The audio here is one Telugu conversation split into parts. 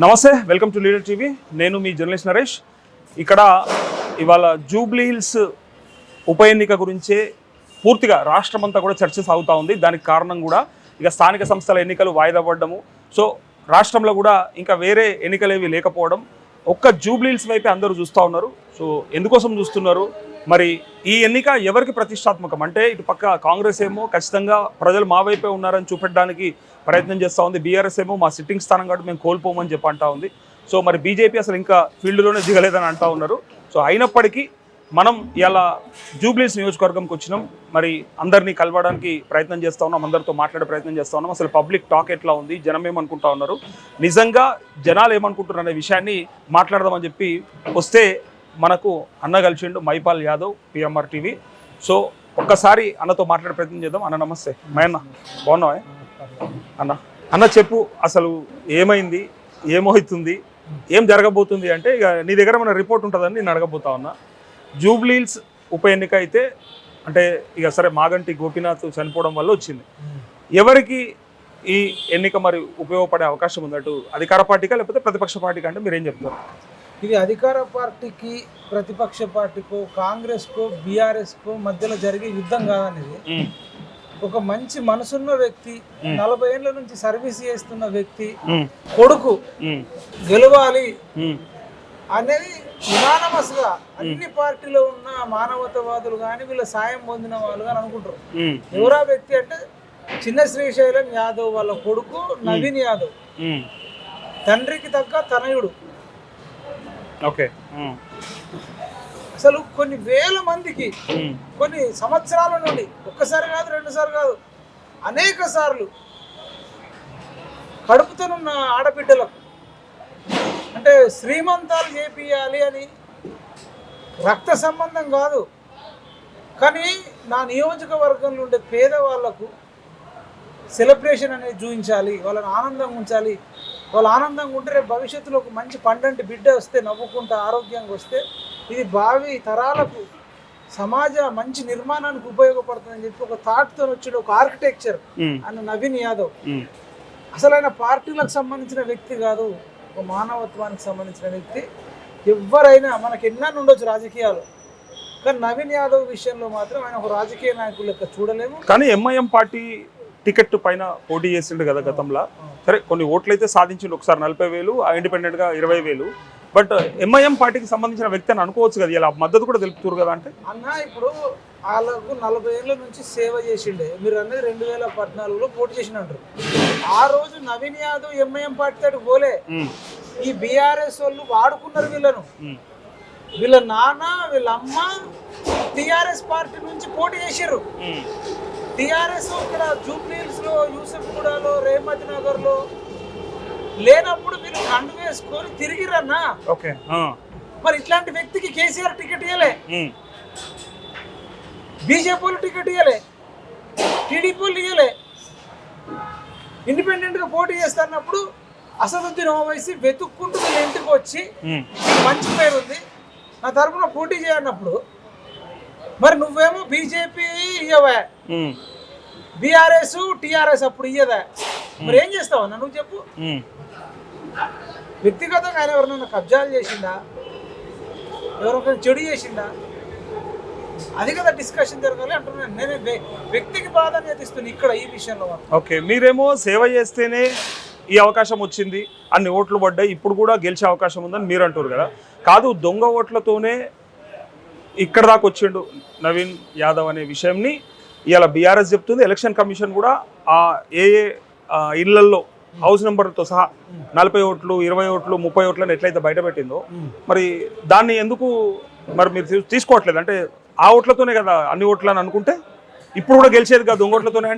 నమస్తే, వెల్కమ్ టు లీడర్ టీవీ. నేను మీ జర్నలిస్ట్ నరేష్. ఇక్కడ ఇవాళ జూబ్లీ హిల్స్ ఉప ఎన్నిక గురించే పూర్తిగా రాష్ట్రమంతా కూడా చర్చ సాగుతూ ఉంది. దానికి కారణం కూడా ఇక స్థానిక సంస్థల ఎన్నికలు వాయిదా పడడము. సో రాష్ట్రంలో కూడా ఇంకా వేరే ఎన్నికలు ఏవి లేకపోవడం, ఒక్క జూబ్లీ హిల్స్ వైపే అందరూ చూస్తూ ఉన్నారు. సో ఎందుకోసం చూస్తున్నారు, మరి ఈ ఎన్నిక ఎవరికి ప్రతిష్టాత్మకం అంటే ఇటు పక్క కాంగ్రెస్ ఏమో ఖచ్చితంగా ప్రజలు మా వైపే ఉన్నారని చూపెట్టడానికి ప్రయత్నం చేస్తూ ఉంది. బీఆర్ఎస్ ఏమో మా సిట్టింగ్ స్థానం కాబట్టి మేము కోల్పోమని చెప్పి అంటూ ఉంది. సో మరి బీజేపీ అసలు ఇంకా ఫీల్డ్లోనే దిగలేదని అంటూ ఉన్నారు. సో అయినప్పటికీ మనం ఇలా జూబ్లీ హిల్స్ నియోజకవర్గంకి వచ్చినాం. మరి అందరినీ కలవడానికి ప్రయత్నం చేస్తూ ఉన్నాం, అందరితో మాట్లాడే ప్రయత్నం చేస్తూ ఉన్నాం. అసలు పబ్లిక్ టాక్ ఎట్లా ఉంది, జనం ఏమనుకుంటా ఉన్నారు, నిజంగా జనాలు ఏమనుకుంటున్నారు అనే విషయాన్ని మాట్లాడదామని చెప్పి వస్తే మనకు అన్న కలిసిండు Maipal Yadav, PMR TV. So ఒక్కసారి అన్నతో మాట్లాడే ప్రయత్నం చేద్దాం. అన్న నమస్తే. మయన్న బాగున్నావా అన్న? చెప్పు, అసలు ఏమైంది, ఏమవుతుంది, ఏం జరగబోతుంది అంటే ఇక నీ దగ్గర మన రిపోర్ట్ ఉంటుందని నేను అడగబోతా ఉన్నా. జూబ్లీ హిల్స్ ఉప ఎన్నిక అయితే అంటే ఇక సరే మాగంటి గోపీనాథ్ చనిపోవడం వల్ల వచ్చింది. ఎవరికి ఈ ఎన్నిక మరి ఉపయోగపడే అవకాశం ఉంది, అటు అధికార పార్టీకా లేకపోతే ప్రతిపక్ష పార్టీకా అంటే మీరేం చెప్తారు? ఇది అధికార పార్టీకి, ప్రతిపక్ష పార్టీకో, కాంగ్రెస్కో, బీఆర్ఎస్కో మధ్యలో జరిగే యుద్ధం కాదనేది ఒక మంచి మనసున్న వ్యక్తి, 40 ఏళ్ల నుంచి సర్వీస్ చేస్తున్న వ్యక్తి కొడుకు గెలవాలి అనేది యునానమస్ గా అన్ని పార్టీలో ఉన్న మానవతావాదులు కానీ వీళ్ళ సాయం పొందిన వాళ్ళు కానీ అనుకుంటారు. ఎవరా వ్యక్తి అంటే చిన్న శ్రీశైలం యాదవ్ వాళ్ళ కొడుకు నవీన్ యాదవ్, తండ్రికి తగ్గ తనయుడు. ఓకే, అసలు కొన్ని వేల మందికి కొన్ని సంవత్సరాల నుండి ఒక్కసారి కాదు, 2 సార్లు కాదు, అనేక సార్లు కడుపుతోనున్న ఆడబిడ్డలకు అంటే శ్రీమంతాలు చేపియాలి అని రక్త సంబంధం కాదు, కానీ నా నియోజకవర్గంలో ఉండే పేదవాళ్లకు సెలబ్రేషన్ అనేది చూపించాలి, వాళ్ళని ఆనందంగా ఉంచాలి. వాళ్ళు ఆనందంగా ఉంటే రేపు భవిష్యత్తులో ఒక మంచి పండంటి బిడ్డ వస్తే, నవ్వుకుంటూ ఆరోగ్యంగా వస్తే ఇది భావి తరాలకు సమాజ మంచి నిర్మాణానికి ఉపయోగపడుతుందని చెప్పి ఒక థాట్తో వచ్చిన ఒక ఆర్కిటెక్చర్ అన్న నవీన్ యాదవ్. అసలు ఆయన పార్టీలకు సంబంధించిన వ్యక్తి కాదు, ఒక మానవత్వానికి సంబంధించిన వ్యక్తి. ఎవరైనా మనకి ఎన్నన్నీ ఉండొచ్చు రాజకీయాలు, కానీ నవీన్ యాదవ్ విషయంలో మాత్రం ఆయన ఒక రాజకీయ నాయకులు లెక్క చూడలేము. కానీ ఎంఐఎం పార్టీ టికెట్ పైన పోటీ చేసిండు కదా గతంలో. సరే కొన్ని ఓట్లు అయితే సాధించిండు, ఒకసారి 40,000, ఇండిపెండెంట్గా 20,000. బట్ ఎంఐఎం పార్టీకి సంబంధించిన వ్యక్తి అని అనుకోవచ్చు కదా, ఇలా మద్దతు కూడా తెలుపుతారు కదా. అంటే అన్న ఇప్పుడు వాళ్ళకు 40 ఏళ్ళ నుంచి సేవ చేసిండే, మీరు అనేది 2014లో పోటీ చేసినట్టు. ఆ రోజు నవీన్ యాదవ్ ఎంఐఎం పార్టీ తోటి పోలే, ఈ బీఆర్ఎస్ వాళ్ళు వాడుకున్నారు వీళ్ళను. వీళ్ళ నాన్న వీళ్ళ అమ్మ టీఆర్ఎస్ పార్టీ నుంచి పోటీ చేసారు. టీఆర్ఎస్ ఇక్కడ జూబ్లీ హిల్స్ లో, యూసఫ్గూడలో, రేమత్ నగర్ లో లేనప్పుడు వీళ్ళు కండు వేసుకొని తిరిగిరన్నా. ఓకే, మరి ఇట్లాంటి వ్యక్తికి కేసీఆర్ టికెట్ ఇవ్వలే, బీజేపీ వాళ్ళు టికెట్ ఇవ్వలే, టీడీపీ వాళ్ళు ఇవ్వలే. ఇండిపెండెంట్ గా పోటీ చేస్తున్నప్పుడు అసదుద్దీన్ ఓవైసీ వెతుక్కుంటూ వీళ్ళ ఇంటికి వచ్చి మంచి పేరు ఉంది, నా తరఫున పోటీ చేయన్నప్పుడు మరి నువ్వేమో బీజేపీ ఇయ్యవా, బీఆర్ఎస్ టీఆర్ఎస్ అప్పుడు ఇయ్యదా, మరి ఏం చేస్తావన్నా నువ్వు చెప్పు? వ్యక్తిగతంగా ఆయన ఎవరినైనా కబ్జాలు చేసిందా, ఎవరికైనా చెడు చేసిందా, అది కదా డిస్కషన్ జరగాలి అంటున్నాను. నేను వ్యక్తికి ప్రాధాన్యత ఇస్తున్నాను ఇక్కడ ఈ విషయంలో. ఓకే, మీరేమో సేవ చేస్తేనే ఈ అవకాశం వచ్చింది, అన్ని ఓట్లు పడ్డాయి, ఇప్పుడు కూడా గెలిచే అవకాశం ఉందని మీరు అంటారు కదా. కాదు, దొంగ ఓట్లతోనే ఇక్కడ దాకా వచ్చిండు నవీన్ యాదవ్ అనే విషయంని ఇవాళ బీఆర్ఎస్ చెప్తుంది. ఎలక్షన్ కమిషన్ కూడా ఏ ఇళ్లల్లో హౌస్ నెంబర్తో సహా 40 ఓట్లు, 20 ఓట్లు, 30 ఓట్లను ఎట్లయితే బయటపెట్టిందో, మరి దాన్ని ఎందుకు మరి మీరు తీసుకోవట్లేదు? అంటే ఆ ఓట్లతోనే కదా అన్ని ఓట్లు అని అనుకుంటే ఇప్పుడు కూడా గెలిచేది కదా దొంగ ఓట్లతోనే.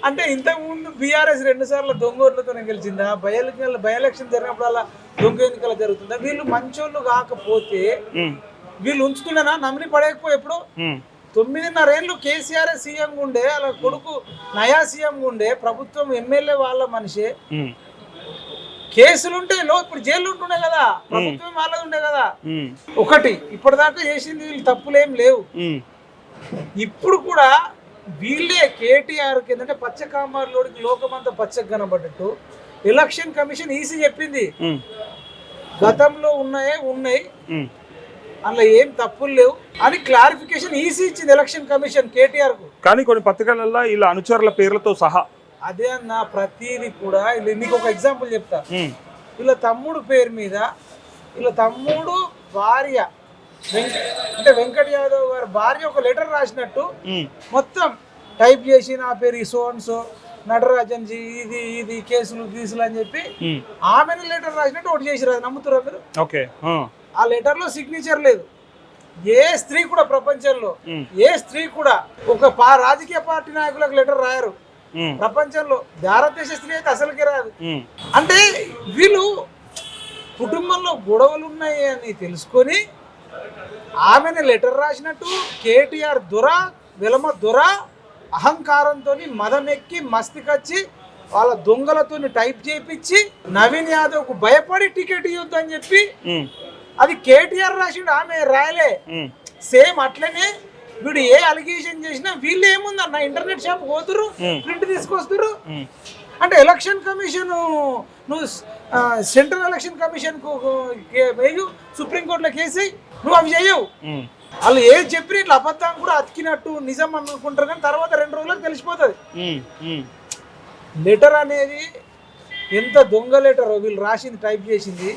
అంటే ఇంతకుముందు బీఆర్ఎస్ 2 సార్లు దొంగ ఓట్లతోనే గెలిచిందా? బై ఎలక్షన్ జరిగినప్పుడు అలా దొంగ ఎన్నికలు జరుగుతుందా? వీళ్ళు మంచోళ్ళు కాకపోతే వీళ్ళు ఉంచుతుండేనా? నమ్మిని పడేకపోయి ఎప్పుడు 9.5 ఏళ్ళు కేసీఆర్ సీఎం ఉండే, అలా కొడుకు నయా సీఎం ఉండే, ప్రభుత్వం ఎమ్మెల్యే వాళ్ళ మనిషి, కేసులుంటే ఇప్పుడు జైలు ఉంటుండే కదా, ప్రభుత్వం వాళ్ళది ఉండే కదా. ఒకటి ఇప్పటిదాకా చేసింది వీళ్ళు తప్పులేం లేవు. ఇప్పుడు కూడా వీళ్ళే కేటీఆర్కి ఏంటంటే పచ్చ కామార్లోడికి లోకమంతా పచ్చగా కనబడ్డట్టు ఎలక్షన్ కమిషన్ ఈసీ చెప్పింది గతంలో ఉన్నాయి అందులో ఏం తప్పులు లేవు అని క్లారిఫికేషన్ ఈసీ ఇచ్చింది ఎలక్షన్ కమిషన్ కేటీఆర్ కు. కానీ కొన్ని పత్రికలలో ఇలా అనుచరుల పేర్లతో సహా అదే అన్న ప్రతిదీ కూడా నీకు ఒక ఎగ్జాంపుల్ చెప్తా. వీళ్ళ తమ్ముడు పేరు మీద వీళ్ళ తమ్ముడు భార్య అంటే వెంకట్ యాదవ్ గారి భార్య ఒక లెటర్ రాసినట్టు మొత్తం టైప్ చేసి నా పేరు ఈ సోన్సో నటరాజన్ జీ ఇది ఇది కేసులు గీసులు అని చెప్పి ఆమెను లెటర్ రాసినట్టు ఒకటి చేసిరు. అది నమ్ముతురా మీరు? ఓకే. ఆ లెటర్ లో సిగ్నేచర్ లేదు. ఏ స్త్రీ కూడా ప్రపంచంలో ఏ స్త్రీ కూడా ఒక రాజకీయ పార్టీ నాయకులకు లెటర్ రాయరు ప్రపంచంలో. భారతదేశ స్త్రీ అయితే అసలుకి రాదు. అంటే వీళ్ళు కుటుంబంలో గొడవలు ఉన్నాయి అని తెలుసుకొని ఆమెను లెటర్ రాసినట్టు కేటీఆర్ విలమ అహంకారంతో మదమెక్కి మస్తికొచ్చి వాళ్ళ దొంగలతో టైప్ చేయించి నవీన్ యాదవ్ కు భయపడి టికెట్ ఇవ్వద్దు అని చెప్పి అది కేటీఆర్ రాసిండు, ఆమె రాయలే. సేమ్ అట్లనే వీడు ఏ అలిగేషన్ చేసినా వీళ్ళు ఏముందన్న ఇంటర్నెట్ షాప్ పోతురు ప్రింట్ తీసుకొస్తురు. అంటే ఎలక్షన్ కమిషన్ నువ్వు సెంట్రల్ ఎలక్షన్ కమిషన్ కు సుప్రీంకోర్టులో కేసు నువ్వు అవి చేయవు. వాళ్ళు ఏది చెప్పి ఇట్లా అబద్ధాన్ని కూడా అతికినట్టు నిజం అనుకుంటారు, కానీ తర్వాత 2 రోజులకు తెలిసిపోతుంది. లెటర్ అనేది ఎంత దొంగ లెటర్ వీళ్ళు రాసింది టైప్ చేసింది.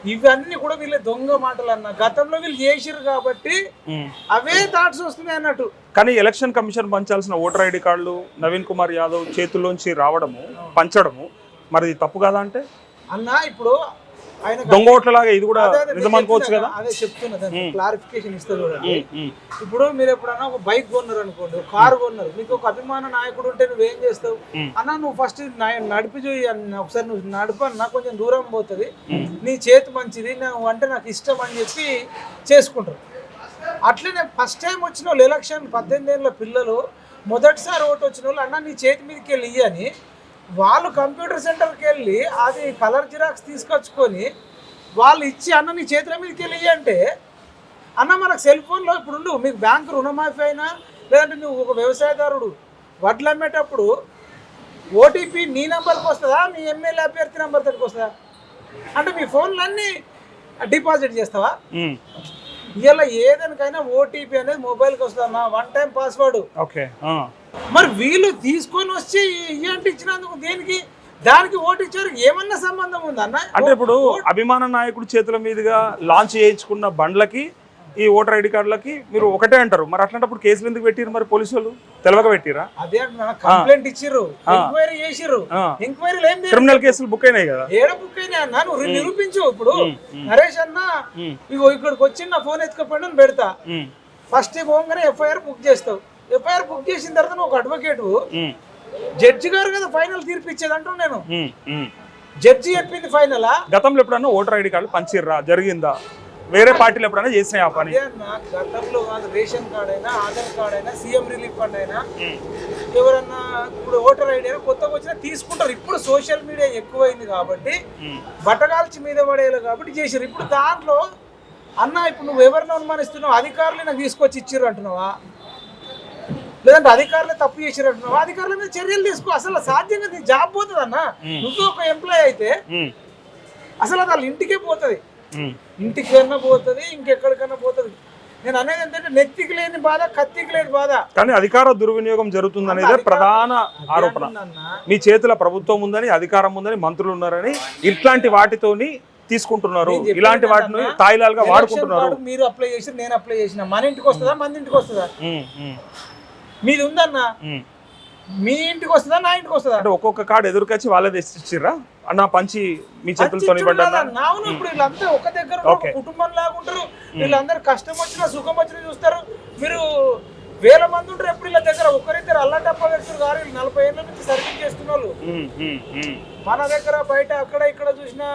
ఇవన్నీ కూడా వీళ్ళ దొంగ మాటలు అన్న. గతంలో వీళ్ళు చేసిరు కాబట్టి అవే థాట్స్ వస్తున్నాయి అన్నట్టు. కానీ ఎలక్షన్ కమిషన్ పంచాల్సిన ఓటర్ ఐడి కార్డులు నవీన్ కుమార్ యాదవ్ చేతుల్లోంచి రావడము పంచడము మరి తప్పు కదా? అంటే అన్న ఇప్పుడు ఆయన దొంగ ఓట్లలాగా ఇది కూడా నిజం అనుకోవచ్చు కదా? అదే చెప్తున్నా, క్లారిఫికేషన్ ఇస్తా చూడండి. ఇప్పుడు మీరు ఎప్పుడన్నా ఒక బైక్ కొన్నారు అనుకోండి, ఒక కారు కొన్నారు, మీకు ఒక అభిమాన నాయకుడు ఉంటే నువ్వేం చేస్తావు అన్న? నువ్వు ఫస్ట్ నడిపి చూయి అన్న, ఒకసారి నువ్వు నడపన్నా కొంచెం దూరం పోతుంది, నీ చేతి మంచిది, నువ్వు అంటే నాకు ఇష్టం అని చెప్పి చేసుకుంటారు. అట్లనే ఫస్ట్ టైం వచ్చిన వాళ్ళు ఎలక్షన్ 18 ఏళ్ళ పిల్లలు మొదటిసారి ఓటు వచ్చిన వాళ్ళు అన్న నీ చేతి మీదకి వెళ్ళి ఇయ్యని వాళ్ళు కంప్యూటర్ సెంటర్కి వెళ్ళి అది కలర్ జిరాక్స్ తీసుకొచ్చుకొని వాళ్ళు ఇచ్చి అన్న నీ చేతుల మీదకి వెళ్ళి అంటే అన్న మనకు సెల్ ఫోన్లో ఇప్పుడు మీకు బ్యాంకు రుణమాఫీ అయినా లేదంటే నువ్వు ఒక వ్యవసాయదారుడు వడ్లు అమ్మేటప్పుడు ఓటీపీ నీ నెంబర్కి వస్తుందా మీ ఎమ్మెల్యే అభ్యర్థి నెంబర్ దగ్గరికి వస్తుందా? అంటే మీ ఫోన్లన్నీ డిపాజిట్ చేస్తావా? ఇలా ఏదానికైనా ఓటీపీ అనేది మొబైల్కి వస్తుందమ్మా, 1 టైం పాస్వర్డ్. ఓకే. మరి వీళ్ళు తీసుకొని వచ్చి ఇయ్యంటే ఇచ్చినందుకు దేనికి దానికి ఓటు ఇచ్చారు ఏమన్నా సంబంధం ఉందన్న? అంటే ఇప్పుడు అభిమాన నాయకుడు చేతుల మీదుగా లాంచ్ చేయించుకున్న బండ్లకి ఈ ఓటర్ ఐడి కార్డులకి మీరు ఒకటే అంటారు, మరి అట్లాంటప్పుడు కేసులు ఎందుకు పెట్టిరు? మరి పోలీసులు తెలవక పెట్టిరా? అదే కంప్లైంట్ ఇచ్చిర్రు, ఎంక్వైరీ చేసిర్రు, ఎంక్వైరీలు ఏం క్రిమినల్ కేసులు బుక్ అయినాయి కదా? ఏడ బుక్ అయినాయి అన్న? నువ్వు నిరూపించు. ఇప్పుడు నరేష్ అన్న ఇగో ఇక్కడికి వచ్చి నా ఫోన్ ఎత్తుకపోయినా పెడతా, ఫస్ట్ పోగానే ఎఫ్ఐఆర్ బుక్ చేస్తావు. ఎఫ్ఐఆర్ బుక్ చేసిన తర్వాత నువ్వు ఒక అడ్వకేట్ జడ్జి గారు కదా ఫైనల్ తీర్పు ఇచ్చేది అంటూ నేను. జడ్జి చెప్పింది ఫైనలా? గతంలో ఎప్పుడన్నా ఓటర్ ఐడి కార్డు పంచిర్రా? జరిగిందా? వేరే పార్టీలు ఎప్పుడైనా చేసినాయి ఆ పని? గతంలో కాదు, రేషన్ కార్డ్ అయినా ఆధార్ కార్డ్ అయినా సీఎం రిలీఫ్ ఫండ్ అయినా ఎవరన్నా ఇప్పుడు ఓటర్ ఐడి అయినా కొత్తగా వచ్చినా తీసుకుంటారు. ఇప్పుడు సోషల్ మీడియా ఎక్కువైంది కాబట్టి బట్టగాల్చి మీద పడేయాలి కాబట్టి చేసారు. ఇప్పుడు దాంట్లో అన్న ఇప్పుడు నువ్వు ఎవరిని అనుమానిస్తున్నావు? అధికారులు నాకు తీసుకొచ్చి ఇచ్చిర్రు అంటున్నావా, లేదంటే అధికారులే తప్పు చేసిర్రు అంటున్నావా? అధికారుల మీద చర్యలు తీసుకో. అసలు సాధ్యంగా నీ జాబ్ పోతుంది అన్న. నువ్వు ఒక ఎంప్లాయ్ అయితే అసలు అది వాళ్ళ ఇంటికే పోతుంది, ఇంటికైనా పోతుంది, ఇంకెక్కడికైనా పోతుంది. నేను అనేది ఏంటంటే నెత్తికి లేని బాధ కత్తికి లేని బాధ. కానీ అధికార దుర్వినియోగం జరుగుతుంది అనేది ప్రధాన ఆరోపణ. మీ చేతుల ప్రభుత్వం ఉందని, అధికారం ఉందని, మంత్రులు ఉన్నారని ఇట్లాంటి వాటితోని తీసుకుంటున్నారు, ఇలాంటి వాటిని తాయిలాలుగా వాడుకుంటున్నారు. మీరు అప్లై చేసి నేను అప్లై చేసిన మన ఇంటికి వస్తుందా మంది ఇంటికి వస్తుందా? మీది ఉందన్న మీ ఇంటికి వస్తుందా నా ఇంటికి వస్తుందా? అంటే ఒక్కొక్క కార్డు ఎదురుకొచ్చి వాళ్ళే తెచ్చిచ్చిర్రా అన్న పంచి మీ చేతులతో? అవును. ఇప్పుడు వీళ్ళంతా ఒక దగ్గర కుటుంబం లాగా ఉంటారు, వీళ్ళందరూ కష్టం వచ్చినా సుఖం వచ్చినా చూస్తారు. మీరు 1000 మంది ఉంటారు ఎప్పుడు వీళ్ళ దగ్గర, ఒకరిద్దరు అల్లాటప్ప వ్యక్తులు కాదు. 40 ఏళ్ళ నుంచి సర్వీస్ చేస్తున్న వాళ్ళు. మన దగ్గర బయట అక్కడ ఇక్కడ చూసినా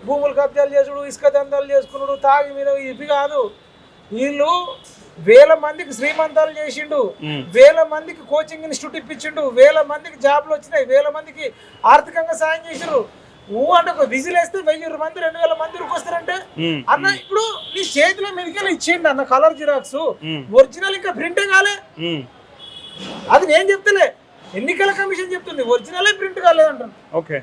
భూములు కబ్జాలు చేసుడు, ఇసుక దందాలు చేసుకున్నాడు, తాగి మీద ఇవి కాదు. వీళ్ళు 1000 మందికి శ్రీమంతాలు చేసిండు, 1000 మందికి కోచింగ్ ఇన్స్టిట్యూట్ ఇప్పించిండు, 1000 మందికి జాబ్లు వచ్చినాయి, 1000 మందికి ఆర్థికంగా సాయం చేసిరు. అంటే ఒక విజిల్ వేస్తే 1000 మంది 2000 మంది వస్తారంటే అన్న ఇప్పుడు నీ చేతిలో మీదకెళ్ళి ఇచ్చేయండి అన్న కలర్ జిరాక్స్. ఒరిజినల్ ఇంకా ప్రింటే కాలే, అది నేను చెప్తలే, ఎన్నికల కమిషన్ చెప్తుంది. ఒరిజినలే ప్రింట్ కాలేదంటాను. ఓకే.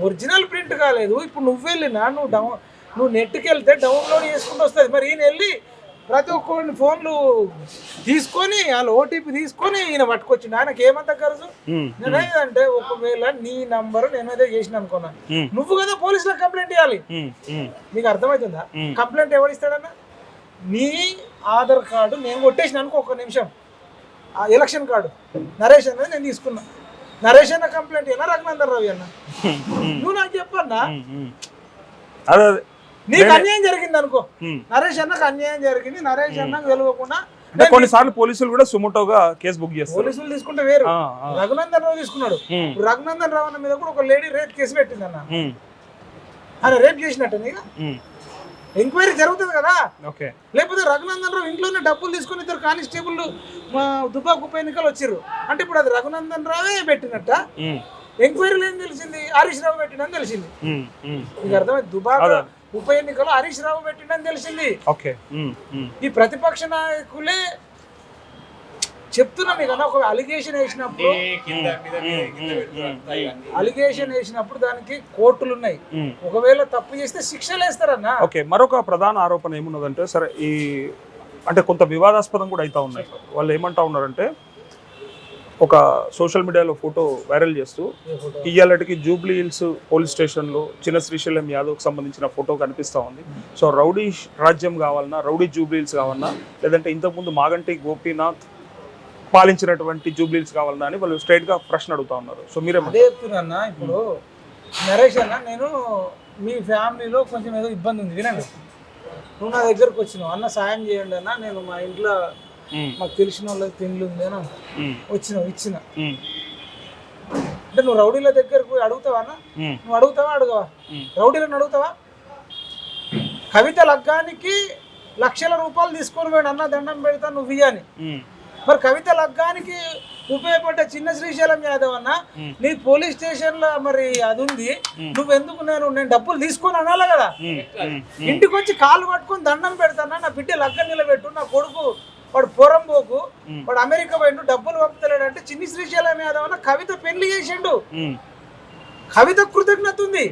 ఒరిజినల్ ప్రింట్ కాలేదు. ఇప్పుడు నువ్వు వెళ్ళినా నువ్వు నెట్కి వెళ్తే డౌన్లోడ్ చేసుకుంటూ వస్తుంది. మరి ఈయన వెళ్ళి ప్రతి ఒక్కరిని ఫోన్లు తీసుకొని వాళ్ళ ఓటీపీ తీసుకొని ఈయన పట్టుకొచ్చిండు. ఆయనకి ఏమంత ఖర్చు? నేనేదంటే ఒకవేళ నీ నంబర్ నేనేదో చేసిన అనుకున్నాను, నువ్వు కదా పోలీసులకు కంప్లైంట్ ఇవ్వాలి. నీకు అర్థమవుతుందా? కంప్లైంట్ ఎవరు ఇస్తాడన్నా? నీ ఆధార్ కార్డు నేను కొట్టేసిన అనుకో, ఒక్క నిమిషం, ఆ ఎలక్షన్ కార్డు నరేష్ అన్నది నేను తీసుకున్నా, నరేష్ అన్న కంప్లైంట్ అయినా రఘునందన్ రావు అన్న, నువ్వు నాకు చెప్పన్నా. నీకు అన్యాయం జరిగింది అనుకో, నరేష్ అన్నకు అన్యాయం జరిగింది, నరేష్ అన్నకు తెలియకుండా కొన్నిసార్లు పోలీసులు కూడా సుమోటోగా కేసు బుక్ చేస్తారు. పోలీసులు తీసుకుంటే వేరు, రఘునందన్ రావు తీసుకున్నాడు. రఘునందన్ రావు అన్న మీద కూడా ఒక లేడీ రేప్ కేసు పెట్టింది అన్న. ఆయన రేప్ చేసినట్టు నీకు ఎంక్వైరీ జరుగుతుంది కదా. లేకపోతే రఘునందన్ రావు ఇంట్లోనే డబ్బులు తీసుకుని ఇద్దరు కానిస్టేబుల్ దుబాక్ ఉప ఎన్నికలు వచ్చారు అంటే ఇప్పుడు అది రఘునందన్ రావే పెట్టినట్ట. ఎంక్వైరీలు ఏం తెలిసింది? హరీష్ రావు పెట్టినని తెలిసింది. మీకు అర్థమైంది? దుబాక్ ఉప ఎన్నికలు హరీష్ రావు పెట్టిండని తెలిసింది. ఈ ప్రతిపక్ష నాయకులే చెప్తున్నా మీకు అన్న, ఒక అలిగేషన్ వేసినప్పుడు దానికి కోర్టులు ఉన్నాయి. ఒకవేళ తప్పు చేస్తే శిక్షలు వేస్తారన్న. ఓకే, మరొక ప్రధాన ఆరోపణ ఏమున్నదంటే, సరే ఈ అంటే కొంత వివాదాస్పదం కూడా అవుతా ఉన్నాయి. వాళ్ళు ఏమంటా ఉన్నారంటే, ఒక సోషల్ మీడియాలో ఫోటో వైరల్ చేస్తూ ఇయ్యాలటికి జూబ్లీ హిల్స్ పోలీస్ స్టేషన్లో చిన్న శ్రీశైలం యాదవ్కి సంబంధించిన ఫోటో కనిపిస్తూ ఉంది. సో రౌడీ రాజ్యం కావాలన్నా, రౌడీ జూబ్లీ హిల్స్ కావాలన్నా, లేదంటే ఇంతకుముందు మాగంటి గోపీనాథ్ పాలించినటువంటి జూబ్లీ హిల్స్ కావాలన్నా అని వాళ్ళు స్ట్రైట్గా ప్రశ్న అడుగుతా ఉన్నారు. సో మీరే అదే చెప్తున్నా. ఇప్పుడు నరేష్ అన్న, నేను మీ ఫ్యామిలీలో కొంచెం ఏదో ఇబ్బంది ఉంది, వినండి. నువ్వు నా దగ్గరకు వచ్చినావు, అన్న సాయం చేయండి అన్న, నేను మా ఇంట్లో మాకు తెలిసిన వాళ్ళకి తిండ్లు ఉంది అని వచ్చినావు, ఇచ్చిన అంటే నువ్వు రౌడీల దగ్గరకు పోయి అడుగుతావా అన్న? నువ్వు అడుగుతావా అడగవా? రౌడీలను అడుగుతావా? కవిత లగ్గానికి లక్షల రూపాయలు తీసుకొని పోయాడు, అన్న దండం పెడతా నువ్వు ఇయ్యని. మరి కవిత లగ్గానికి ఉపయోగపడ్డ చిన్న శ్రీశైలం యాదవ్ అన్న, నీ పోలీస్ స్టేషన్ లో మరి అది ఉంది, నువ్వెందుకు నేను డబ్బులు తీసుకొని అనాలి కదా. ఇంటికి వచ్చి కాళ్ళు పట్టుకొని దండం పెడతానా, నా బిడ్డ లగ్గం నిలబెట్టు, నా కొడుకు వాడు పోరంబోకు, వాడు అమెరికా పోయిండు, డబ్బులు పంపుతలేడు అంటే చిన్ని శ్రీశైలం యాదవ్ అన్న కవిత పెళ్లి చేసిండు. కవిత కృతజ్ఞత ఉంది.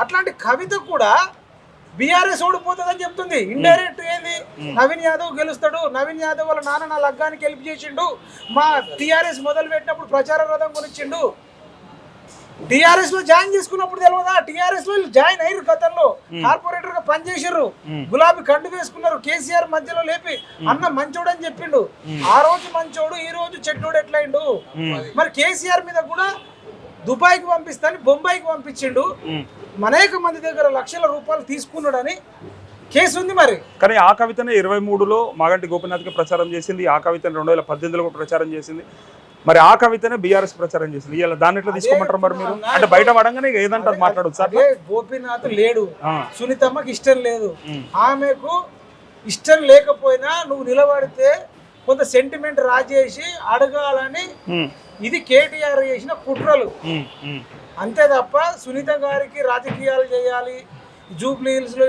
అట్లాంటి కవిత కూడా బీఆర్ఎస్ ఓడిపోతుందని చెప్తుంది. ఇండైరెక్ట్ ఏంది, నవీన్ యాదవ్ గెలుస్తాడు, నవీన్ యాదవ్ వాళ్ళ నాన్న నా లగ్గానికి హెల్ప్ చేసిండు, మా టీఆర్ఎస్ మొదలు పెట్టినప్పుడు ప్రచార రథం కొనిచ్చిండు, టీఆర్ఎస్ లో జాయిన్ చేసుకున్నప్పుడు తెలియదా? టీఆర్ఎస్ లో జాయిన్ అయ్యారు, గతంలో కార్పొరేటర్ గా పనిచేసారు, గులాబీ కండు వేసుకున్నారు, కేసీఆర్ మధ్యలో లేపి అన్న మంచోడు అని చెప్పిండు. ఆ రోజు మంచోడు, ఈ రోజు చెడ్డోడు ఎట్లయిండు? మరి కేసీఆర్ మీద కూడా దుబాయ్కి పంపిస్తాను బొంబాయికి పంపించిండు, అనేక మంది దగ్గర లక్షల రూపాయలు తీసుకున్నాడని కేసు ఉంది. మరి కానీ ఆ కవితనే 23లో మాగంటి గోపీనాథ్కి ప్రచారం చేసింది, ఆ కవితను 2018లో ప్రచారం చేసింది, మరి ఆ కవితనే బీఆర్ఎస్ ప్రచారం చేసింది. ఇలా దాన్ని ఎట్లా తీసుకోమంటారు మరి మీరు? అంటే బయట పడంగానే ఏదంటారు మాట్లాడచ్చు సార్. గోపీనాథ్ లేడు, సునీతమ్మకి ఇష్టం లేదు, ఆమెకు ఇష్టం లేకపోయినా నువ్వు నిలబడితే కొంత సెంటిమెంట్ రాజేసి అడగాలని ఇది కేటీఆర్ చేసిన కుట్రలు అంతే తప్ప సునీత గారికి రాజకీయాలు చేయాలి, జూబ్లీ హిల్స్లో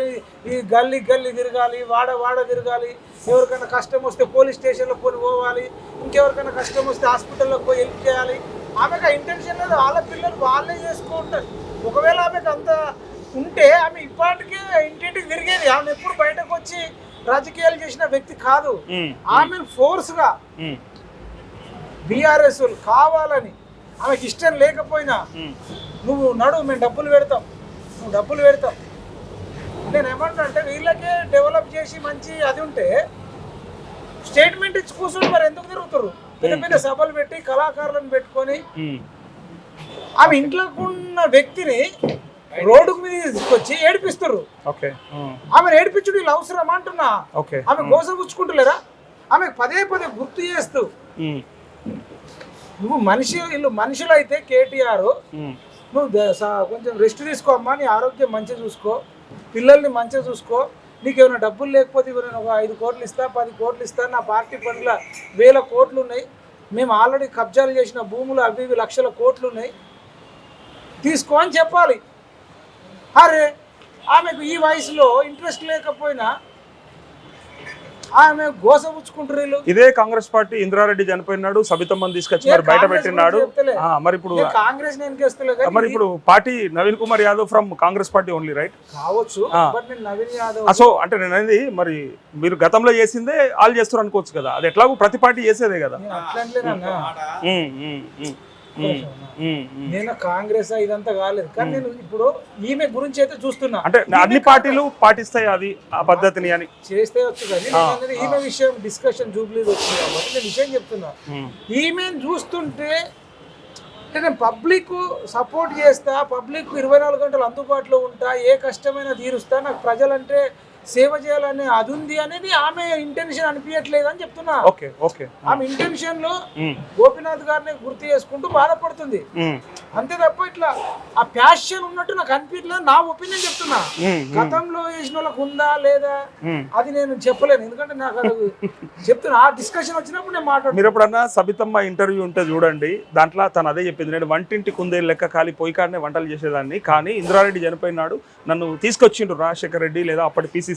ఈ గల్లీ గల్లీ తిరగాలి, వాడ వాడ తిరగాలి, ఎవరికైనా కష్టం వస్తే పోలీస్ స్టేషన్లో పోవాలి, ఇంకెవరికైనా కష్టం వస్తే హాస్పిటల్లో పోయి హెల్ప్ చేయాలి. ఆమెకు ఆ ఇంటెన్షన్ లేదు, వాళ్ళ పిల్లలు వాళ్ళే చేసుకుంటారు. ఒకవేళ ఆమెకు అంత ఉంటే ఆమె ఇప్పటికే ఇంటింటికి తిరిగేది. ఆమె ఎప్పుడు బయటకు వచ్చి రాజకీయాలు చేసిన వ్యక్తి కాదు. ఆమె ఫోర్స్గా బీఆర్ఎస్ కావాలని, ఆమెకి ఇష్టం లేకపోయినా నువ్వు నడు, మేము డబ్బులు పెడతాం, నువ్వు డబ్బులు పెడతాం. నేను ఏమంటా అంటే వీళ్ళకే డెవలప్ చేసి మంచి అది ఉంటే స్టేట్మెంట్ ఇచ్చి కూర్చొని మరి ఎందుకు తిరుగుతారు? పెద్ద పెద్ద సభలు పెట్టి కళాకారులను పెట్టుకొని ఆమె ఇంట్లోకి ఉన్న వ్యక్తిని రోడ్డు మీద తీసుకొచ్చి ఏడిపిస్తారు. ఆమె ఏడిపించుడు వీళ్ళు అవసరం అంటున్నా. ఆమె గోసపుచ్చుకుంటలేరా? ఆమె పదే పదే గుర్తు చేస్తూ నువ్వు వీళ్ళు మనుషులు అయితే కేటీఆర్ నువ్వు కొంచెం రెస్ట్ తీసుకో అమ్మా, నీ ఆరోగ్యం మంచిగా చూసుకో, పిల్లల్ని మంచిగా చూసుకో, నీకు ఏమైనా డబ్బులు లేకపోతే నేను ఒక 5 కోట్లు ఇస్తా, 10 కోట్లు ఇస్తా, నా పార్టీ పనుల 1000 కోట్లు ఉన్నాయి, మేము ఆల్రెడీ కబ్జాలు చేసిన భూములు అవి ఇవి లక్షల కోట్లు ఉన్నాయి, తీసుకో అని చెప్పాలి. అరే ఆమెకు ఈ వయసులో ఇంట్రెస్ట్ లేకపోయినా ఆమె గోసపుచ్చుకుంటారు వీళ్ళు. ఇదే కాంగ్రెస్ పార్టీ ఇంద్రారెడ్డి చనిపోయినాడు, సబితమ్మని తీసుకొచ్చి మరి బయట పెట్టినాడు. మరి ఇప్పుడు కాంగ్రెస్ నేను మరి ఇప్పుడు party Naveen Kumar Yadav from Congress party only right కావచ్చు. బట్ నేను నవీన్ యాదవ్ సో అంటే నేను అనేది మరి మీరు గతంలో చేసిందే వాళ్ళు చేస్తారు అనుకోవచ్చు కదా, అది ఎట్లాగో ప్రతి పార్టీ చేసేదే కదా. నేను అట్లా అనలేనన్నా. నేను కాంగ్రెస్ ఇదంతా కాలేదు, కానీ నేను ఇప్పుడు ఈమె గురించి అయితే చూస్తున్నా. అంటే అన్ని పార్టీలు పాటిస్తాయి అది ఆ పద్ధతిని అని చేస్తే వచ్చు, కానీ నేను అనేది ఈమె విషయం డిస్కషన్ జూబ్లీస్ వచ్చింది కాబట్టి నేను విషయం చెప్తున్నా. ఈమెను చూస్తుంటే అంటే నేను పబ్లిక్ సపోర్ట్ చేస్తా, పబ్లిక్ 24 గంటలు అందుబాటులో ఉంటా, ఏ కష్టమైనా తీరుస్తా, నాకు ప్రజలంటే సేవ చేయాలని అది ఉంది అనేది ఆమె ఇంటెన్షన్ అనిపించట్లేదు అని చెప్తున్నా. Okay okay. ఆమె ఇంటెన్షన్ లో గోపీనాథ్ గారిని గుర్తు చేసుకుంటూ బాధపడుతుంది అంతే తప్ప ఇట్లా ఆ ప్యాషన్ ఉన్నట్టు నాకు అనిపించలేదు. నా ఒపీనియన్ చెప్తున్నా. గతంలో వేసిన వాళ్ళకు ఉందా లేదా అది నేను చెప్పలేను, ఎందుకంటే నాకు అది చెప్తున్నా. ఆ డిస్కషన్ వచ్చినప్పుడు నేను మాట్లాడు. మీరు ఎప్పుడన్నా సబితమ్మ ఇంటర్వ్యూ ఉంటే చూడండి, దాంట్లో తను అదే చెప్పింది, నేను వంటింటి కుందే లెక్క ఖాళీ పొయ్యి కాడనే వంటలు చేసేదాన్ని, కానీ ఇంద్రారెడ్డి చనిపోయినాడు, నన్ను తీసుకొచ్చిండు రాజశేఖర్ రెడ్డి లేదా అప్పటి పిసిసి,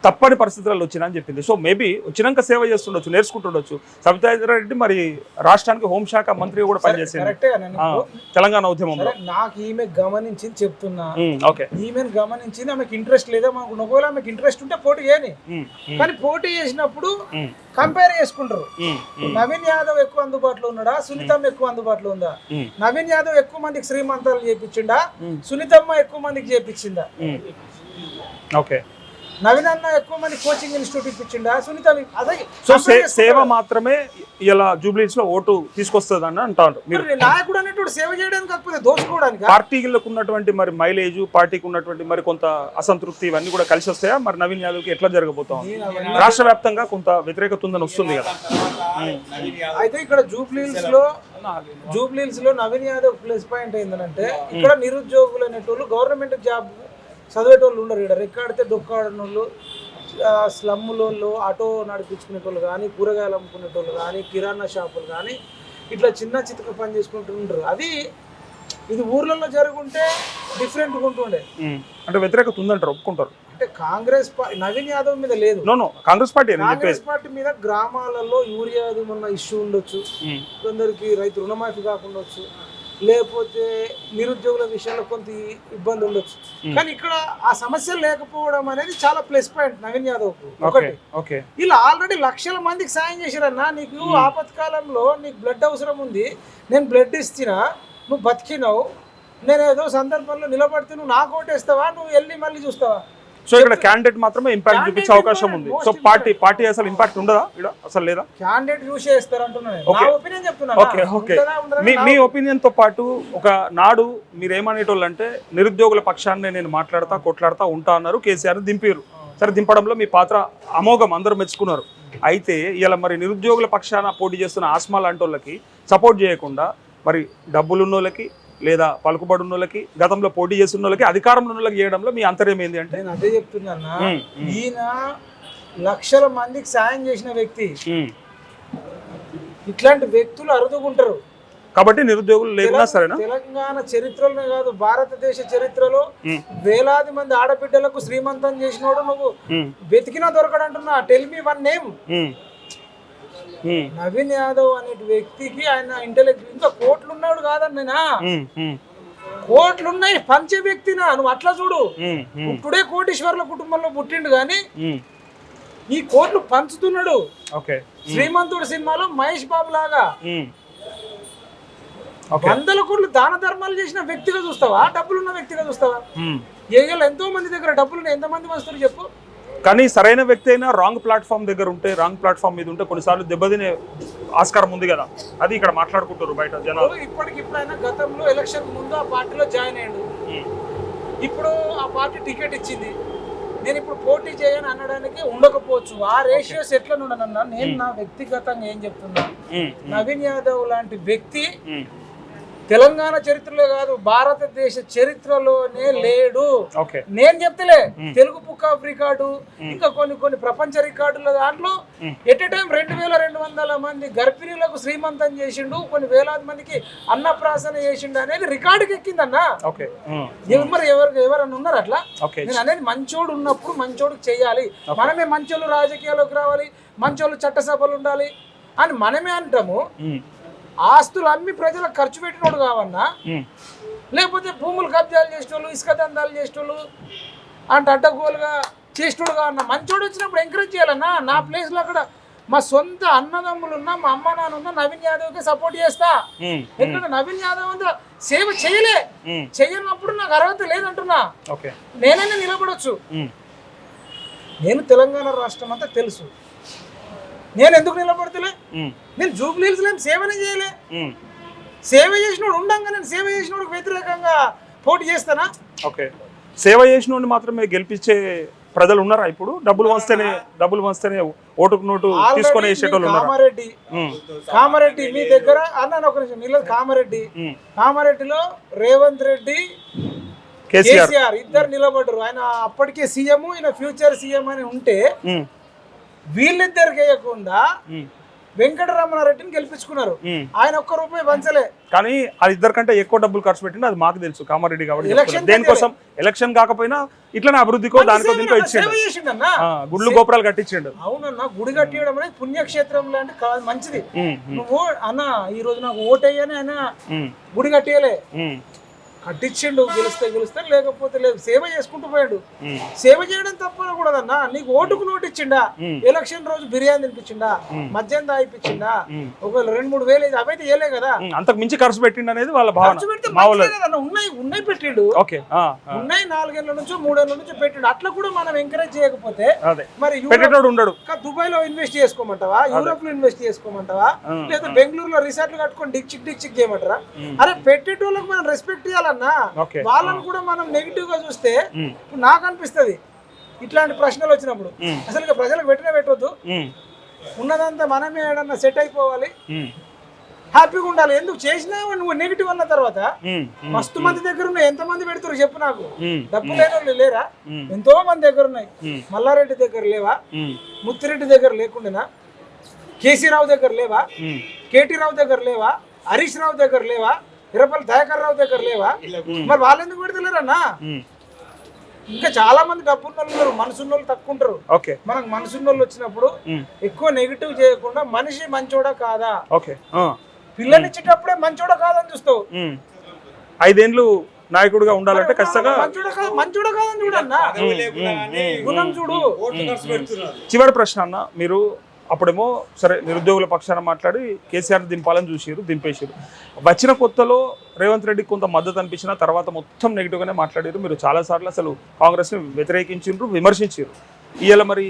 తప్పని పరిస్థితుల్లో వచ్చినా అని చెప్పింది. సో మేబీ వచ్చినాక సేవ చేస్తుండొచ్చు, నేర్చుకుంటుండొచ్చు. సబితా ఇంద్రారెడ్డి మరి రాష్ట్రానికి హోంశాఖ మంత్రి కూడా పనిచేసింది తెలంగాణ ఉద్యమంలో. నాకు ఈమె గమనించింది చెప్తున్నా. ఓకే, ఈమెను గమనించింది, ఆమెకి ఇంట్రెస్ట్ లేదా మాకు, ఒకవేళ ఆమెకి ఇంట్రెస్ట్ ఉంటే పోటీ చేయని, కానీ పోటీ చేసినప్పుడు కంపేర్ చేసుకుంటారు. నవీన్ యాదవ్ ఎక్కువ అందుబాటులో ఉన్నాడా, సునీతమ్మ ఎక్కువ అందుబాటులో ఉందా? నవీన్ యాదవ్ ఎక్కువ మందికి శ్రీమంతాలు చేపించిండా, సునీతమ్మ ఎక్కువ మందికి చేపించిందా? ఓకే, నవీన్ అన్న ఎక్కువ మంది కోచింగ్ ఇన్స్టిట్యూట్ ఇప్పించిండా, సునీత అదే. సో సేవ మాత్రమే ఇలా జూబ్లీస్ లో ఓటు తీసుకొస్తుంది అని అంటారు మీరు. నాయకుడు అనేటువంటి సేవ చేయడానికి కాకపోతే దోచుకోవడానికి. పార్టీలకు ఉన్నటువంటి మరి మైలేజ్, పార్టీకి ఉన్నటువంటి మరి కొంత అసంతృప్తి ఇవన్నీ కూడా కలిసి వస్తాయా? మరి నవీన్ యాదవ్ కి ఎట్లా జరగబోతాం? రాష్ట్ర వ్యాప్తంగా కొంత వ్యతిరేకత ఉందని వస్తుంది కదా. అయితే ఇక్కడ జూబ్లీస్ లో నవీన్ యాదవ్ ప్లస్ పాయింట్ ఏంటంటే, ఇక్కడ నిరుద్యోగులు అనేటోళ్ళు గవర్నమెంట్ జాబ్ చదివేటోళ్ళు ఉండరు. ఇక్కడ రెక్కాడితే డొక్కాడనోళ్ళు, స్లమ్ములోళ్ళు, ఆటో నడిపించుకునేటోళ్ళు కానీ, కూరగాయలు అమ్ముకునేటోళ్ళు కానీ, కిరాణా షాపులు కానీ, ఇట్లా చిన్న చితక పని చేసుకుంటూ ఉంటారు. అది ఇది ఊర్లలో జరుగుంటే డిఫరెంట్గా ఉంటుండే. అంటే వ్యతిరేకత ఉందంటారు, ఒప్పుకుంటారు. అంటే కాంగ్రెస్ నవీన్ యాదవ్ మీద లేదు, కాంగ్రెస్ పార్టీ మీద గ్రామాలలో యూరియాది మొన్న ఇష్యూ ఉండొచ్చు, కొందరికి రైతు రుణమాఫీ కాకుండా వచ్చు, లేకపోతే నిరుద్యోగుల విషయంలో కొంత ఇబ్బంది ఉండొచ్చు. కానీ ఇక్కడ ఆ సమస్యలు లేకపోవడం అనేది చాలా ప్లస్ పాయింట్ నవీన్ యాదవ్ కు. ఒకటి, ఇలా ఆల్రెడీ లక్షల మందికి సాయం చేశారన్నా. నీకు ఆపత్కాలంలో నీకు బ్లడ్ అవసరం ఉంది, నేను బ్లడ్ ఇచ్చినా, నువ్వు బతికినావు, నేను ఏదో సందర్భంలో నిలబడితే నువ్వు నాకు ఓటేస్తావా, నువ్వు వెళ్ళి మళ్ళీ చూస్తావా? సో ఇక్కడ క్యాండిడేట్ మాత్రమే ఇంపాక్ట్ చూపించే అవకాశం ఉంది. సో పార్టీ అసలు ఇంపాక్ట్ ఉండదా ఇక్కడ అసలు లేదా? క్యాండిడేట్ యూస్ చేస్తారు అంటున్నాను. Okay okay. మీ ఒపీనియన్ తో పాటు ఒక నాడు మీరు ఏమనేటోళ్ళు అంటే, నిరుద్యోగుల పక్షాన్ని నేను మాట్లాడతా కొట్లాడతా ఉంటా అన్నారు, కేసీఆర్ దింపారు. సరే, దింపడంలో మీ పాత్ర అమోఘం, అందరూ మెచ్చుకున్నారు. అయితే ఇలా మరి నిరుద్యోగుల పక్షాన పోటీ చేస్తున్న ఆస్మా లాంటి వాళ్ళకి సపోర్ట్ చేయకుండా మరి డబ్బులున్న వాళ్ళకి లేదా పలుకుబడి ఉన్న వాళ్ళకి, గతంలో పోటీ చేస్తున్న వాళ్ళకి, అధికారంలో ఉన్న వాళ్ళకి చేయడంలో మీ అంతర్యం ఏంది అంటే? నేను అదే చెప్తున్నా. ఈయన లక్షల మందికి సాయం చేసిన వ్యక్తి. ఇట్లాంటి వ్యక్తులు అరుదుకుంటారు కాబట్టి నిరుద్యోగులు లేకున్నా సరేనా? తెలంగాణ చరిత్రలోనే కాదు, భారతదేశ చరిత్రలో వేలాది మంది ఆడబిడ్డలకు శ్రీమంతం చేసినోడు నువ్వు వెతికినా దొరకడంటున్నా. Tell me one name. Naveen Yadav అనే వ్యక్తికి ఆయన ఇంటెలెక్ట్ ఇంకా కోట్లున్నాడు కాదన్నా, కోట్లున్నాయి, పంచే వ్యక్తినా నువ్వు అట్లా చూడు. ఇప్పుడే కోటీశ్వర్ల కుటుంబంలో పుట్టిండు కానీ ఈ కోట్లు పంచుతున్నాడు. శ్రీమంతుడు సినిమాలో మహేష్ బాబు లాగా వందల కోట్లు దాన ధర్మాలు చేసిన వ్యక్తిగా చూస్తావా, డబ్బులున్న వ్యక్తిగా చూస్తావా? ఎంతో మంది దగ్గర డబ్బులు ఎంతమంది వస్తారు చెప్పు. కానీ సరైన వ్యక్తి అయినా రాంగ్ ప్లాట్ఫామ్ దగ్గర ఉంటే, రాంగ్ ప్లాట్ఫామ్ మీద ఉంటే కొన్నిసార్లు దెబ్బతినే ఆస్కారం ఉంది కదా, అది ఇక్కడ మాట్లాడుకుంటారు బయట జనాలు. ఇప్పటికిప్పుడైనా గతంలో ఎలక్షన్ ముందు ఆ పార్టీలో జాయిన్ అయ్యాడు, ఇప్పుడు ఆ పార్టీ టికెట్ ఇచ్చింది, నేను ఇప్పుడు పోటీ చేయని అనడానికి ఉండకపోవచ్చు. ఆ రేషియోస్ ఎట్లా ఉండనన్నా నేను నా వ్యక్తిగతంగా ఏం చెప్తున్నా, నవీన్ యాదవ్ లాంటి వ్యక్తి తెలంగాణ చరిత్రలో కాదు భారతదేశ చరిత్రలోనే లేడు. ఓకే, నేను చెప్తలే తెలుగు బుక్ ఆఫ్ రికార్డు ఇంకా కొన్ని ప్రపంచ రికార్డుల దాంట్లో ఎట్ ఏ టైం 2200 మంది గర్భిణీలకు శ్రీమంతం చేసిండు, కొన్ని వేలాది మందికి అన్నప్రాసన చేసిండు అనేది రికార్డుకి ఎక్కిందన్న. ఓకే, మరి ఎవరన్నా ఉన్నారు అట్లా? నేను అనేది మంచోడు ఉన్నప్పుడు మంచోడుకు చెయ్యాలి, మనమే మంచోళ్ళు రాజకీయాల్లోకి రావాలి, మంచోళ్ళు చట్టసభలు ఉండాలి అని మనమే అంటాము. ఆస్తులు అమ్మి ప్రజలకు ఖర్చు పెట్టినోడు కావన్నా, లేకపోతే భూములు కబ్జాలు చేసేటోళ్ళు, ఇసుక దందాలు చేసేటోళ్ళు అంటే అడ్డగోలుగా చేసేటోడు కావన్నా. మంచోడు వచ్చినప్పుడు ఎంకరేజ్ చేయాలన్నా. నా ప్లేస్లో అక్కడ మా సొంత అన్నదమ్ములు ఉన్నా, మా అమ్మ నాన్న ఉన్నా, నవీన్ యాదవ్కి సపోర్ట్ చేస్తా. ఎందుకంటే నవీన్ యాదవ్ అంతా సేవ చేయనప్పుడు నాకు అర్హత లేదంటున్నా. నేనైనా నిలబడొచ్చు. నేను తెలంగాణ రాష్ట్రం అంతా తెలుసు, నేను ఎందుకు నిలబడతలే? నేను జూబ్లీ హిల్స్ ఏం సేవనే చేయలే. సేవ చేసినోడు ఉండంగా నేను సేవ చేసినోడికి వ్యతిరేకంగా పోటీ చేస్తానా? ఓకే, సేవ చేసినోడిని మాత్రమే గెలిపించే ప్రజలు ఉన్నారా ఇప్పుడు? డబ్బులు వస్తేనే ఓటుకు నోటు తీసుకొని వేసేటోళ్ళు ఉన్నారు. కామారెడ్డి మీ దగ్గర అన్న ఒక నిమిషం, నీళ్ళ కామారెడ్డిలో రేవంత్ రెడ్డి కేసీఆర్ ఇద్దరు నిలబడ్డారు. ఆయన అప్పటికే సీఎం, ఈయన ఫ్యూచర్ సీఎం అని ఉంటే వీళ్ళిద్దరికి వేయకుండా వెంకటరమణారెడ్డిని గెలిపించుకున్నారు. ఆయన ఒక్క రూపాయి పంచలే. కానీ అది ఇద్దరికంటే ఎక్కువ డబ్బులు ఖర్చు పెట్టింది అది మాకు తెలుసు, కామారెడ్డి కాబట్టి. దేనికోసం ఎలక్షన్ కాకపోయినా ఇట్లనే అభివృద్ధికో దానికో దీనికో ఇచ్చిండు, గుళ్ళు గోపురాలు కట్టించిండు. అవునన్నా, గుడి కట్టియడం అనేది పుణ్యక్షేత్రం లాంటి మంచిది. నువ్వు అన్న ఈ రోజు నాకు ఓటేయని ఆయన గుడి కట్టియలే, కట్టించిండు. గెలుస్తే లేకపోతే లేదు, సేవ చేసుకుంటూ పోయాడు. సేవ చేయడం తప్పనకూడదన్నా. నీకు ఓటుకు నోటు ఇచ్చిండా, ఎలక్షన్ రోజు బిర్యానీ తినిపించిండా, మద్యం తాగిపించిండా, ఒకవేళ 2-3 వేలు అవైతే వేయలే కదా, అంతకు మించి ఖర్చు పెట్టిండు అనేది వాళ్ళ భావన. ఉన్నాయి పెట్టిండు, ఉన్నాయి 4 ఏళ్ల నుంచో 3 ఏళ్ల నుంచో పెట్టిండు. అట్లా కూడా మనం ఎంకరేజ్ చేయకపోతే మరి ఉండడు. దుబాయ్ లో ఇన్వెస్ట్ చేసుకోమంటావా, యూరోప్ లో ఇన్వెస్ట్ చేసుకోమంటావా, లేదా బెంగళూరులో రిసార్ట్లు కట్టుకొని డిక్ చేయమంటారా? అరే పెట్టేటోళ్ళకి మనం రెస్పెక్ట్ ఇవ్వాలి. వాళ్ళని కూడా మనం నెగిటివ్ గా చూస్తే నాకు అనిపిస్తుంది ఇట్లాంటి ప్రశ్నలు వచ్చినప్పుడు అసలు ప్రజలకు పెట్టవద్దు, ఉన్నదంతా మనమే ఏడన్నా సెట్ అయిపోవాలి, హ్యాపీగా ఉండాలి. ఎందుకు చేసినా నువ్వు నెగిటివ్ అన్న తర్వాత మస్తు మంది దగ్గర ఉన్నాయి. ఎంత మంది పెడతారు చెప్పు నాకు? డబ్బు లేని వాళ్ళు లేరా? ఎంతో మంది దగ్గర ఉన్నాయి. మల్లారెడ్డి దగ్గర లేవా? ముత్తిరెడ్డి దగ్గర లేకుండా, కేసీరావు దగ్గర లేవా? కేటీ రావు దగ్గర లేవా? హరీష్ రావు దగ్గర లేవా? ఇరపల్లి దయాకర్ రావు దగ్గర లేవా? మరి వాళ్ళు ఎందుకు పెడతలేరన్నా? ఇంకా చాలా మంది డబ్బున్నోళ్ళు ఉన్నారు, మనసున్నోళ్ళు తక్కువ ఉంటారు. మనకు మనసున్నోళ్ళు వచ్చినప్పుడు ఎక్కువ నెగిటివ్ చేయకుండా మనిషి మంచోడా కాదా, పిల్లనిచ్చేటప్పుడే మంచోడా కాదని చూస్తావు. 5 ఏళ్ళు నాయకుడిగా ఉండాలంటే ఖచ్చితంగా మంచోడా కాదని చూడన్నా, గుణం చూడు. చివరి ప్రశ్న అన్న, మీరు అప్పుడేమో సరే నిరుద్యోగుల పక్షాన మాట్లాడి కేసీఆర్ దింపాలని దింపేసారు. వచ్చిన కొత్తలో రేవంత్ రెడ్డికి కొంత మద్దతు అనిపించిన తర్వాత మొత్తం నెగిటివ్గానే మాట్లాడారు. మీరు చాలాసార్లు అసలు కాంగ్రెస్ని వ్యతిరేకించారు, విమర్శించారు. ఇవాళ మరి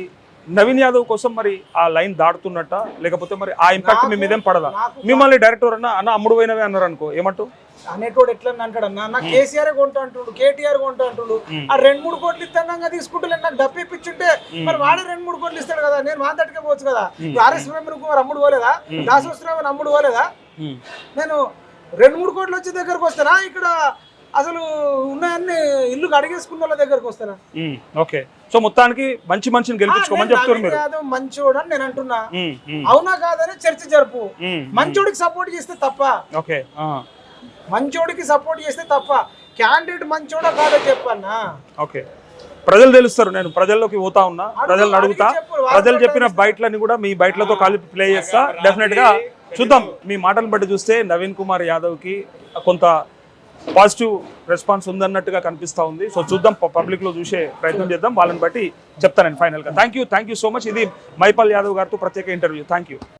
నవీన్ యాదవ్ కోసం మరి ఆ లైన్ దాటుతున్నట్ట, లేకపోతే మరి ఆ ఇంపాక్ట్ మీ మీదేం పడదా? మిమ్మల్ని డైరెక్టర్ అన్న అమ్ముడు పోయినవే అన్నారు అనుకో, ఏమంటూ అనేటోడు ఎట్లా అంటాడన్నా? నాకు కేసీఆర్ కొంటా అంటుడు, కేటీఆర్ కొంటా అంటుడు. ఆ 2-3 కోట్లు ఇస్తానంగా తీసుకుంటే నాకు డబ్బు ఇప్పించుంటే మరి వాడే 2-3 కోట్లు ఇస్తాడు కదా, నేను మాట్లాడుకే పోవచ్చు కదా. ఆర్ఎస్ కుమార్ అమ్ముడు పోలేదా? దాసోత్సవం అమ్ముడు పోలేదా? నేను 2-3 కోట్లు వచ్చే దగ్గరకు వస్తానా? ఇక్కడ అసలు ఉన్నాయన్ని ఇల్లు అడిగేసుకున్న వాళ్ళ దగ్గరకు వస్తానా? ఓకే, సో మొత్తానికి మంచి మనిషిని గెలిపించుకోమని చెప్తున్నారు మీరు. మంచోడు నేను అంటున్నా, అవునా కాదని చర్చ జరుపు. మంచోడికి సపోర్ట్ చేస్తే తప్ప, మంచోడికి సపోర్ట్ చేస్తే తప్ప క్యాండిడేట్ మంచోడా కాదో చెప్పన్నా. ఓకే, ప్రజలు తెలుస్తారు. నేను ప్రజల్లోకి పోతా ఉన్నా, ప్రజలను అడుగుతా, ప్రజలు చెప్పిన బయట్లని కూడా మీ బయట్లతో కలిపి ప్లే చేస్తా. డెఫినెట్ గా చూద్దాం. మీ మాటలు బట్టి చూస్తే నవీన్ కుమార్ యాదవ్ కి కొంత పాజిటివ్ రెస్పాన్స్ ఉందన్నట్టుగా కనిపిస్తూ ఉంది. సో చూద్దాం, పబ్లిక్ లో చూసే ప్రయత్నం చేద్దాం. వాళ్ళని బట్టి చెప్తాను నేను ఫైనల్ గా. Thank you so much. ఇది మైపాల్ యాదవ్ గారితో ప్రత్యేక ఇంటర్వ్యూ. Thank you.